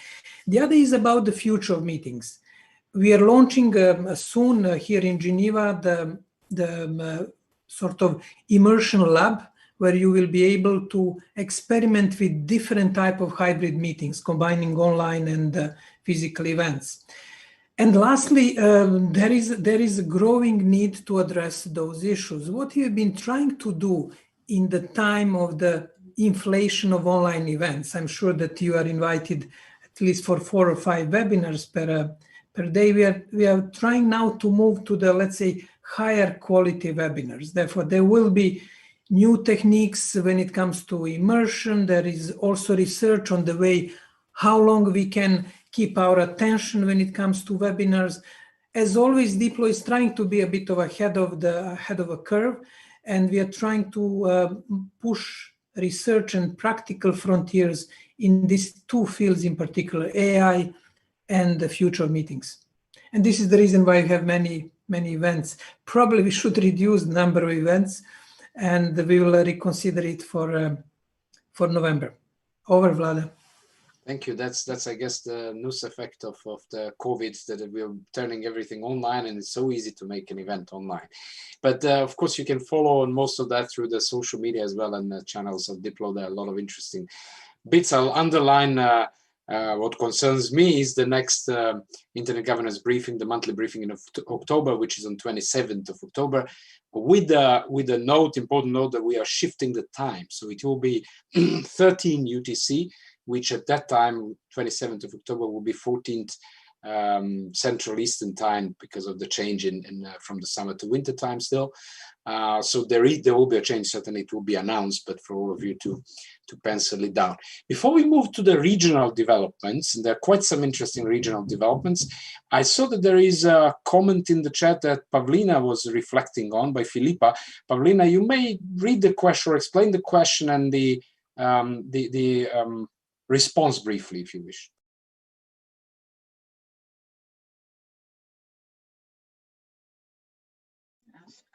The other is about the future of meetings. We are launching soon here in Geneva the sort of immersion lab, where you will be able to experiment with different type of hybrid meetings, combining online and physical events. And lastly, there is a growing need to address those issues. What we have been trying to do in the time of the inflation of online events, I'm sure that you are invited at least for 4 or 5 webinars per day. We are trying now to move to the, let's say, higher quality webinars. Therefore, there will be new techniques when it comes to immersion. There is also research on the way how long we can keep our attention when it comes to webinars. As always, Diplo is trying to be a bit of ahead of a curve, and we are trying to push research and practical frontiers in these 2 fields in particular, AI and the future meetings. And this is the reason why we have many events. Probably we should reduce the number of events, and we will reconsider it for November. Over, Vlada. Thank you. That's I guess the news effect of the COVID, that we're turning everything online, and it's so easy to make an event online. But of course, you can follow on most of that through the social media as well, and the channels of Diplo. There are a lot of interesting bits. I'll underline what concerns me is the next Internet Governance briefing, the monthly briefing in October, which is on 27th of October, with a note, important note, that we are shifting the time. So it will be 13 UTC, which at that time, 27th of October, will be 14th Central Eastern Time, because of the change from the summer to winter time still. So there will be a change. Certainly it will be announced, but for all of you to pencil it down. Before we move to the regional developments, and there are quite some interesting regional developments, I saw that there is a comment in the chat that Pavlina was reflecting on by Filipa. Pavlina, you may read the question or explain the question and the response briefly, if you wish.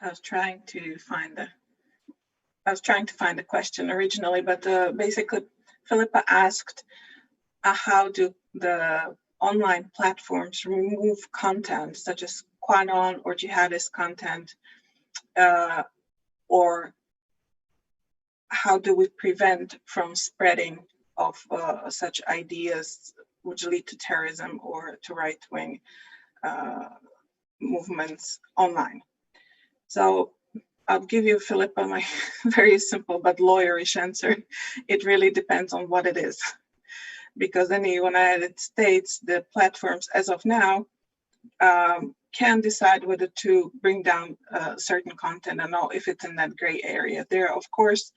I was trying to find the question originally, but basically, Philippa asked, how do the online platforms remove content such as QAnon or jihadist content, or how do we prevent from spreading of such ideas which lead to terrorism or to right-wing movements online? So I'll give you, Philippa, my very simple but lawyerish answer. It really depends on what it is. Because in the United States, the platforms as of now can decide whether to bring down certain content or not, if it's in that gray area. There are, of course,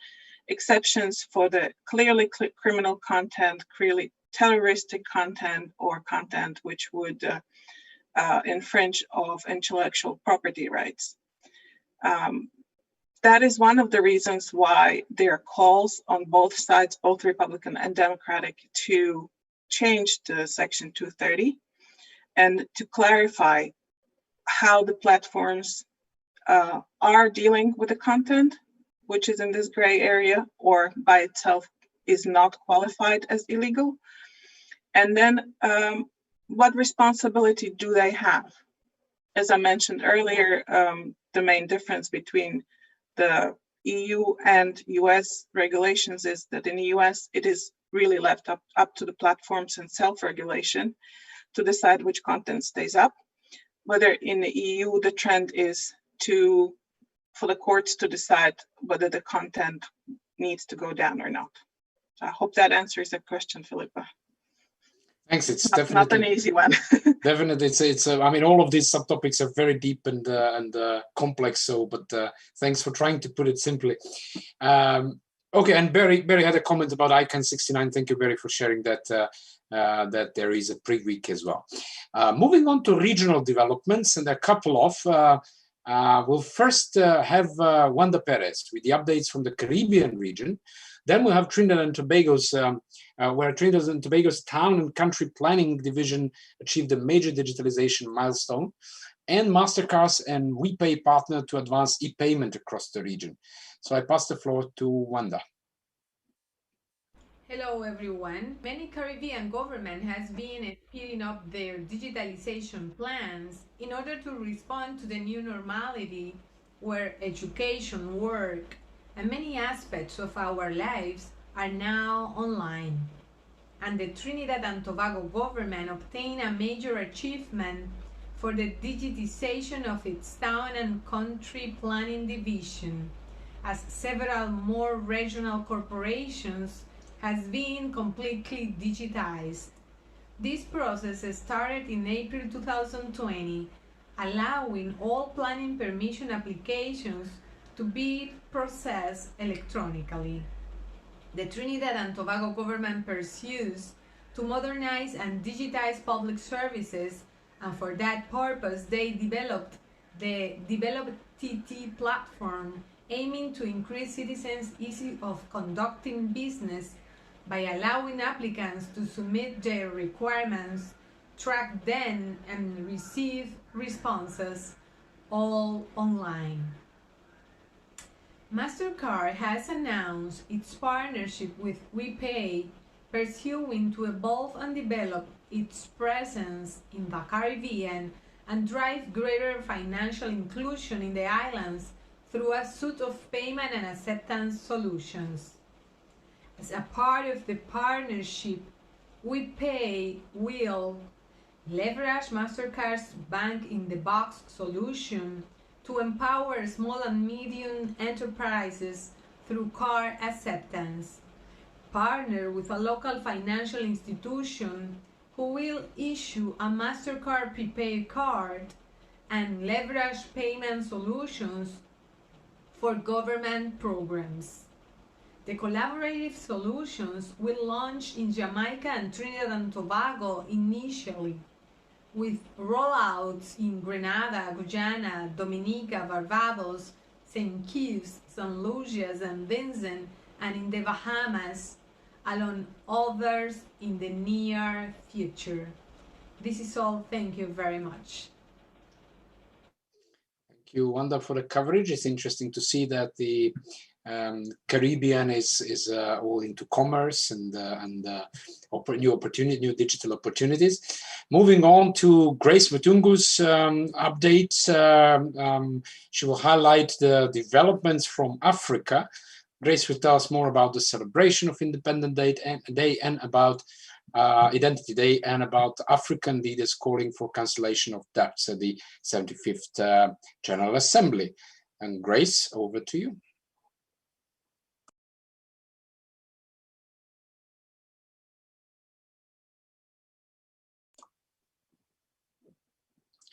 exceptions for the clearly criminal content, clearly terroristic content, or content which would infringe of intellectual property rights. That is one of the reasons why there are calls on both sides, both Republican and Democratic, to change the Section 230 and to clarify how the platforms are dealing with the content, which is in this gray area or by itself is not qualified as illegal. And then what responsibility do they have? As I mentioned earlier, the main difference between the EU and US regulations is that in the US, it is really left up to the platforms and self-regulation to decide which content stays up. Whether in the EU, the trend is for the courts to decide whether the content needs to go down or not. So I hope that answers the question, Philippa. Thanks. It's definitely not an easy one. Definitely, it's. I mean, all of these subtopics are very deep and complex. So, but thanks for trying to put it simply. Okay, and Barry had a comment about ICANN 69. Thank you, Barry, for sharing that. That there is a pre-week as well. Moving on to regional developments, and a couple of. We'll first have Wanda Perez with the updates from the Caribbean region. Then we'll have Trinidad and Tobago's, where Trinidad and Tobago's Town and Country Planning Division achieved a major digitalization milestone, and MasterCard's and WePay partner to advance e-payment across the region. So I pass the floor to Wanda. Hello everyone. Many Caribbean governments has been speeding up their digitalization plans in order to respond to the new normality where education, work, and many aspects of our lives are now online. And the Trinidad and Tobago government obtained a major achievement for the digitization of its town and country planning division, as several more regional corporations has been completely digitized. This process started in April 2020, allowing all planning permission applications to be processed electronically. The Trinidad and Tobago government pursues to modernize and digitize public services, and for that purpose they developed the DiploFoundation platform, aiming to increase citizens' ease of conducting business by allowing applicants to submit their requirements, track them, and receive responses all online. MasterCard has announced its partnership with WePay, pursuing to evolve and develop its presence in the Caribbean and drive greater financial inclusion in the islands through a suite of payment and acceptance solutions. As a part of the partnership, We Pay will leverage MasterCard's bank-in-the-box solution to empower small and medium enterprises through card acceptance. Partner with a local financial institution who will issue a MasterCard prepaid card and leverage payment solutions for government programs. The collaborative solutions will launch in Jamaica and Trinidad and Tobago initially, with rollouts in Grenada, Guyana, Dominica, Barbados, St. Kitts, St. Lucia, St. Vincent, and in the Bahamas, along others in the near future. This is all. Thank you very much. Thank you, Wanda, for the coverage. It's interesting to see that the Caribbean is all into commerce and new digital opportunities. Moving on to Grace Mutungu's update, she will highlight the developments from Africa. Grace will tell us more about the celebration of Independence Day and about Identity Day, and about African leaders calling for cancellation of debts at the 75th General Assembly. And Grace, over to you.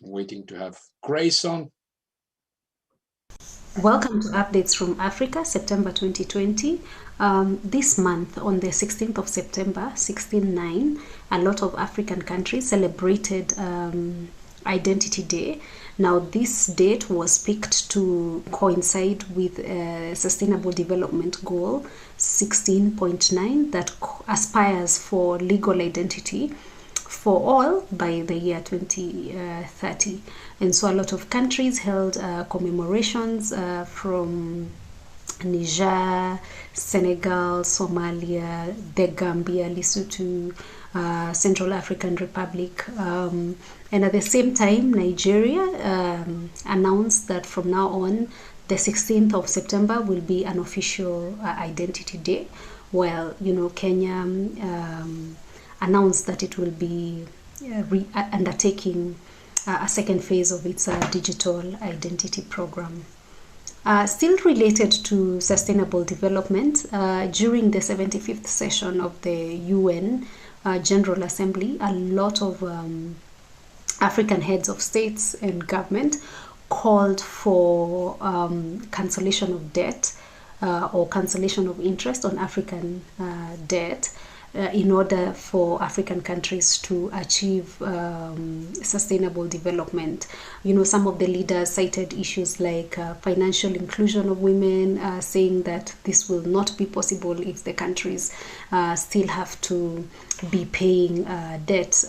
Waiting to have Grace on. Welcome to Updates from Africa, September 2020. This month, on the 16th of September, 16/9, a lot of African countries celebrated Identity Day. Now, this date was picked to coincide with Sustainable Development Goal 16.9 that aspires for legal identity for all by the year 2030. And so a lot of countries held commemorations from Niger, Senegal, Somalia, the Gambia, Lesotho, Central African Republic, and at the same time Nigeria announced that from now on the 16th of September will be an official Identity Day, while Kenya announced that it will be undertaking a second phase of its digital identity program. Still related to sustainable development, during the 75th session of the UN General Assembly, a lot of African heads of states and government called for cancellation of debt or cancellation of interest on African debt, in order for African countries to achieve sustainable development. Some of the leaders cited issues like financial inclusion of women, saying that this will not be possible if the countries still have to be paying debt.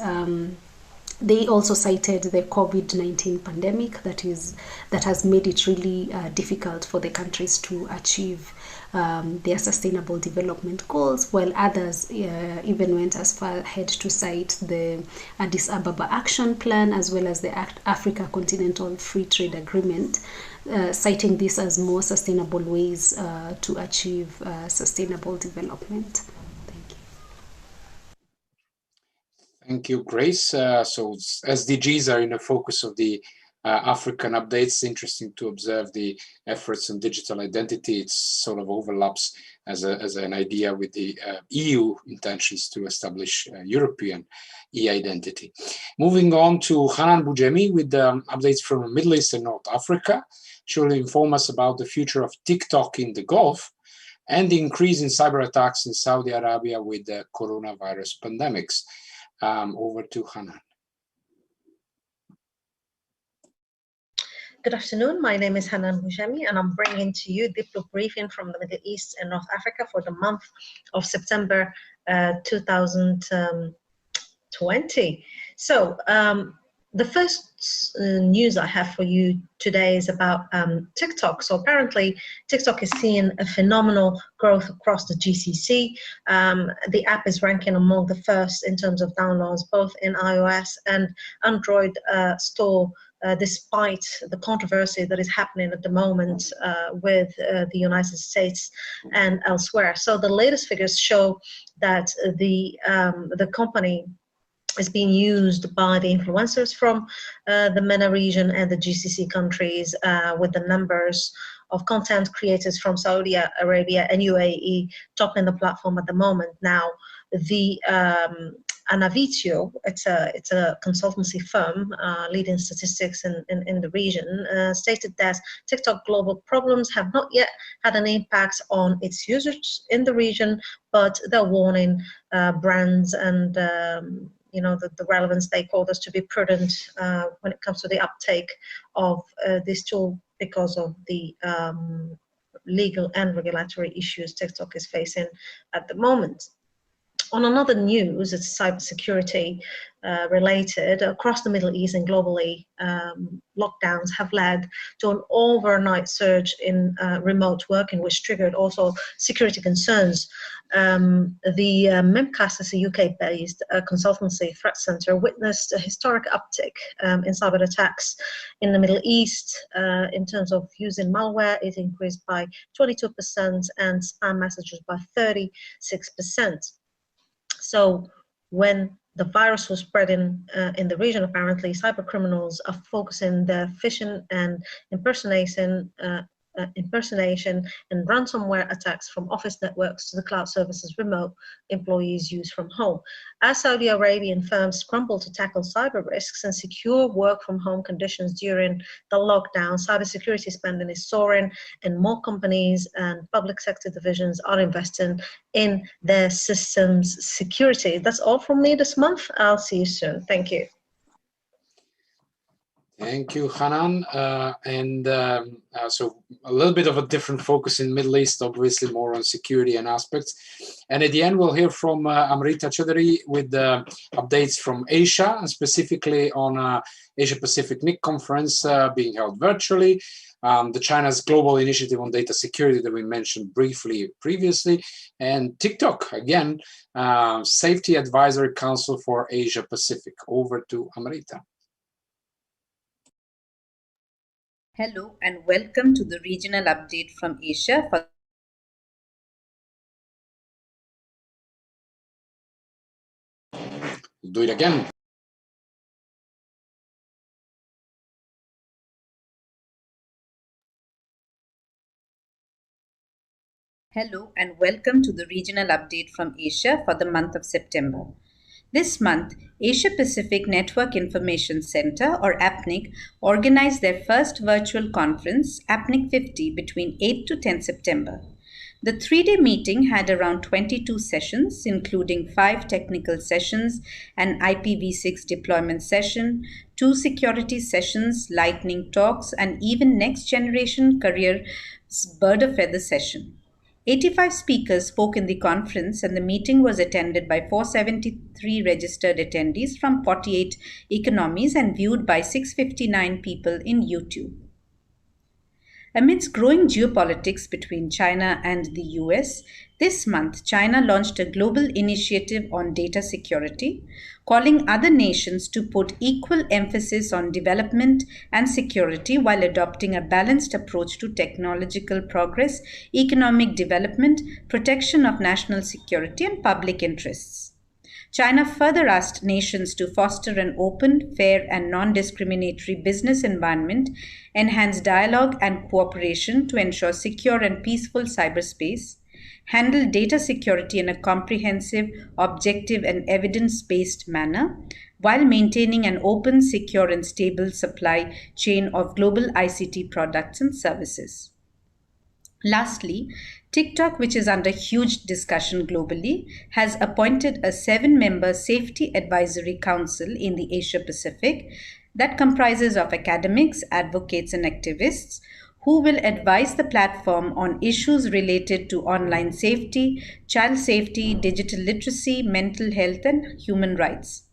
They also cited the COVID-19 pandemic that has made it really difficult for the countries to achieve their sustainable development goals, while others even went as far ahead to cite the Addis Ababa Action Plan as well as the Africa Continental Free Trade Agreement, citing this as more sustainable ways to achieve sustainable development. Thank you, Grace. So SDGs are in the focus of the African updates. Interesting to observe the efforts on digital identity. It sort of overlaps as an idea with the EU intentions to establish European e-identity. Moving on to Hanan Boujemi with updates from the Middle East and North Africa. She will inform us about the future of TikTok in the Gulf and the increase in cyber attacks in Saudi Arabia with the coronavirus pandemics. Over to Hanan. Good afternoon. My name is Hanan Boujemi, and I'm bringing to you Diplo briefing from the Middle East and North Africa for the month of September 2020. So the first news I have for you today is about TikTok. So apparently TikTok is seeing a phenomenal growth across the GCC. The app is ranking among the first in terms of downloads, both in iOS and Android store despite the controversy that is happening at the moment with the United States and elsewhere. So the latest figures show that the company is being used by the influencers from the MENA region and the GCC countries, with the numbers of content creators from Saudi Arabia and UAE topping the platform at the moment. Now, the Anavitio, it's a consultancy firm leading statistics in the region, stated that TikTok global problems have not yet had an impact on its users in the region, but they're warning brands and the relevant stakeholders to be prudent when it comes to the uptake of this tool because of the legal and regulatory issues TikTok is facing at the moment. On another news, it's cybersecurity related. Across the Middle East and globally, lockdowns have led to an overnight surge in remote working, which triggered also security concerns. The Memcast is a UK-based consultancy threat center, witnessed a historic uptick in cyber attacks in the Middle East. In terms of using malware, it increased by 22% and spam messages by 36%. So when the virus was spreading in the region, apparently cyber criminals are focusing their phishing and impersonation and ransomware attacks from office networks to the cloud services remote employees use from home. As Saudi Arabian firms scramble to tackle cyber risks and secure work from home conditions during the lockdown, cybersecurity spending is soaring, and more companies and public sector divisions are investing in their systems security. That's all from me this month. I'll see you soon. Thank you. Thank you, Hanan. So a little bit of a different focus in Middle East, obviously more on security and aspects. And at the end, we'll hear from Amrita Chaudhary with updates from Asia, and specifically on Asia Pacific NIC conference being held virtually, the China's global initiative on data security that we mentioned briefly previously, and TikTok, again, Safety Advisory Council for Asia Pacific. Over to Amrita. Hello and welcome to the regional update from Asia. Do it again. Hello and welcome to the regional update from Asia for the month of September. This month, Asia Pacific Network Information Center, or APNIC, organized their first virtual conference, APNIC 50, between 8 to 10 September. The three-day meeting had around 22 sessions, including 5 technical sessions, an IPv6 deployment session, 2 security sessions, lightning talks, and even next-generation career bird of feather session. 85 speakers spoke in the conference, and the meeting was attended by 473 registered attendees from 48 economies and viewed by 659 people in YouTube. Amidst growing geopolitics between China and the US, this month China launched a global initiative on data security, calling other nations to put equal emphasis on development and security while adopting a balanced approach to technological progress, economic development, protection of national security, and public interests. China further asked nations to foster an open, fair, and non-discriminatory business environment, enhance dialogue and cooperation to ensure secure and peaceful cyberspace, handle data security in a comprehensive, objective, and evidence-based manner, while maintaining an open, secure, and stable supply chain of global ICT products and services. Lastly, TikTok, which is under huge discussion globally, has appointed a 7-member Safety Advisory Council in the Asia Pacific that comprises of academics, advocates, and activists who will advise the platform on issues related to online safety, child safety, digital literacy, mental health, and human rights.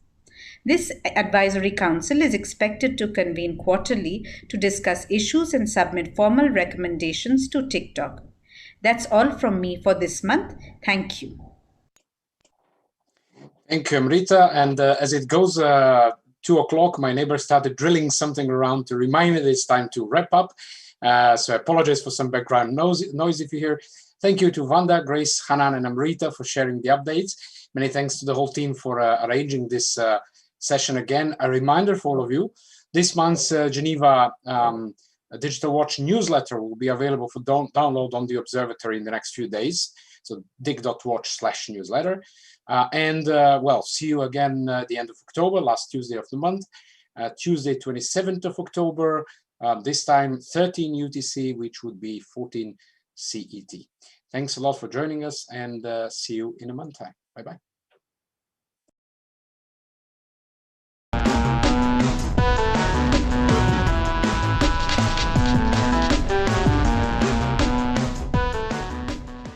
This advisory council is expected to convene quarterly to discuss issues and submit formal recommendations to TikTok. That's all from me for this month. Thank you. Thank you, Amrita. And as it goes, 2 o'clock, my neighbor started drilling something around to remind me that it's time to wrap up. So I apologize for some background noise if you hear. Thank you to Wanda, Grace, Hanan, and Amrita for sharing the updates. Many thanks to the whole team for arranging this session again. A reminder for all of you, this month's Geneva Digital Watch newsletter will be available for download on the observatory in the next few days. So dig.watch/newsletter. Well, see you again at the end of October, last Tuesday of the month, Tuesday 27th of October, this time 13 UTC, which would be 14 CET. Thanks a lot for joining us, and see you in a month time. Bye-bye.